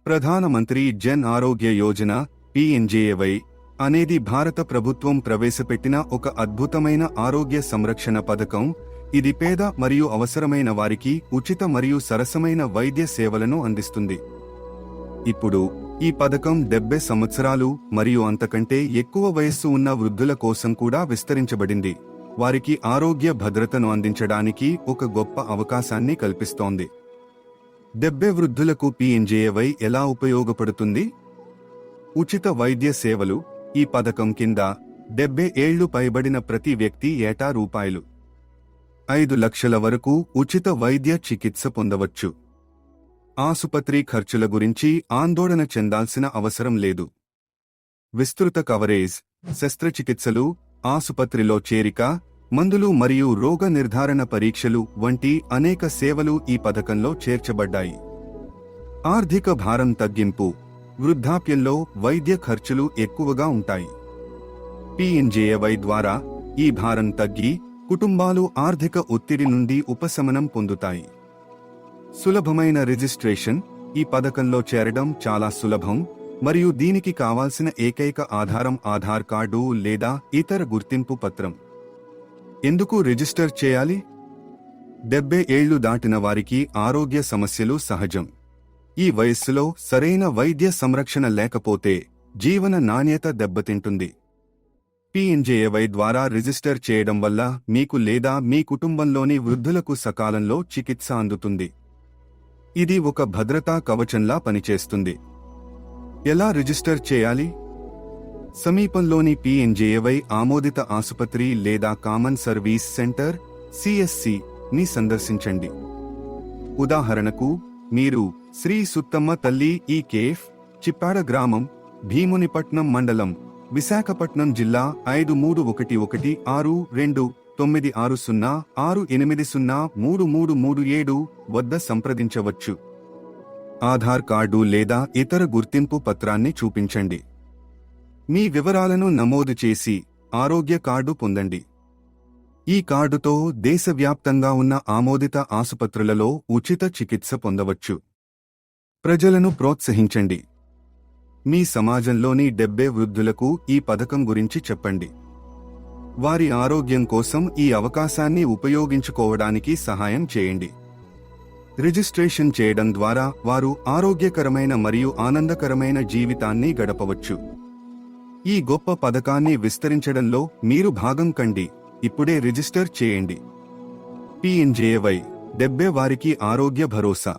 ప్రధానమంత్రి జన్ ఆరోగ్య యోజన PMJAY అనేది భారత ప్రభుత్వం ప్రవేశపెట్టిన ఒక అద్భుతమైన ఆరోగ్య సంరక్షణ పథకం. ఇది పేద మరియు అవసరమైన వారికి ఉచిత మరియు సరసమైన వైద్య సేవలను అందిస్తుంది. ఇప్పుడు ఈ పథకం 70 సంవత్సరాలు మరియు అంతకంటే ఎక్కువ వయస్సు ఉన్న వృద్ధుల కోసం కూడా విస్తరించబడింది. వారికి ఆరోగ్య భద్రతను అందించడానికి ఒక గొప్ప అవకాశాన్ని కల్పిస్తోంది. 70 వృద్ధులకు PMJAY ఎలా ఉపయోగపడుతుంది? ఉచిత వైద్య సేవలు. ఈ పథకం కింద 70 ఏళ్లు పైబడిన ప్రతి వ్యక్తి ఏటా రూ.5 లక్షల వరకు ఉచిత వైద్య చికిత్స పొందవచ్చు. ఆసుపత్రి ఖర్చుల గురించి ఆందోళన చెందాల్సిన అవసరం లేదు. విస్తృత కవరేజ్. శస్త్రచికిత్సలు, ఆసుపత్రిలో చేరిక, మందులు మరియు రోగ నిర్ధారణ పరీక్షలు వంటి అనేక సేవలు ఈ పథకంలో చేర్చబడ్డాయి. ఆర్థిక భారం తగ్గింపు. వృద్ధాప్యంలో వైద్య ఖర్చులు ఎక్కువగా ఉంటాయి. PMJAY ద్వారా ఈ భారం తగ్గి కుటుంబాలు ఆర్థిక ఒత్తిడి నుండి ఉపశమనం పొందుతాయి. సులభమైన రిజిస్ట్రేషన్. ఈ పథకంలో చేరడం చాలా సులభం మరియు దీనికి కావాల్సిన ఏకైక ఆధారం ఆధార్ కార్డు లేదా ఇతర గుర్తింపు పత్రం. ఎందుకు రిజిస్టర్ చేయాలి? 70 ఏళ్లు దాటిన వారికి ఆరోగ్య సమస్యలు సహజం. ఈ వయస్సులో సరైన వైద్య సంరక్షణ లేకపోతే జీవన నాణ్యత దెబ్బతింటుంది. PMJAY ద్వారా రిజిస్టర్ చేయడం వల్ల మీకు లేదా మీ కుటుంబంలోని వృద్ధులకు సకాలంలో చికిత్స అందుతుంది. ఇది ఒక భద్రతా కవచంలా పనిచేస్తుంది. ఎలా రిజిస్టర్ చేయాలి? సమీపంలోని PMJAY ఆమోదిత ఆసుపత్రి లేదా కామన్ సర్వీస్ సెంటర్ CSC-ని సందర్శించండి. ఉదాహరణకు, మీరు శ్రీ సుత్తమ్మ తల్లి ఈ కేఫ్, చిప్పాడ గ్రామం, భీమునిపట్నం మండలం, విశాఖపట్నం జిల్లా 531296068068033337 వద్ద సంప్రదించవచ్చు. ఆధార్ కార్డు లేదా ఇతర గుర్తింపు పత్రాన్ని చూపించండి. మీ వివరాలను నమోదు చేసి ఆరోగ్య కార్డు పొందండి. ఈ కార్డుతో దేశవ్యాప్తంగా ఉన్న ఆమోదిత ఆసుపత్రులలో ఉచిత చికిత్స పొందవచ్చు. ప్రజలను ప్రోత్సహించండి. మీ సమాజంలోని 70 వృద్ధులకు ఈ పథకం గురించి చెప్పండి. వారి ఆరోగ్యం కోసం ఈ అవకాశాన్ని ఉపయోగించుకోవడానికి సహాయం చేయండి. రిజిస్ట్రేషన్ చేయడం ద్వారా వారు ఆరోగ్యకరమైన మరియు ఆనందకరమైన జీవితాన్ని గడపవచ్చు. ఈ గొప్ప పథకాన్ని విస్తరించడంలో మీరు భాగం కండి. ఇప్పుడే రిజిస్టర్ చేయండి. PMJAY 70 వారికి ఆరోగ్య భరోసా.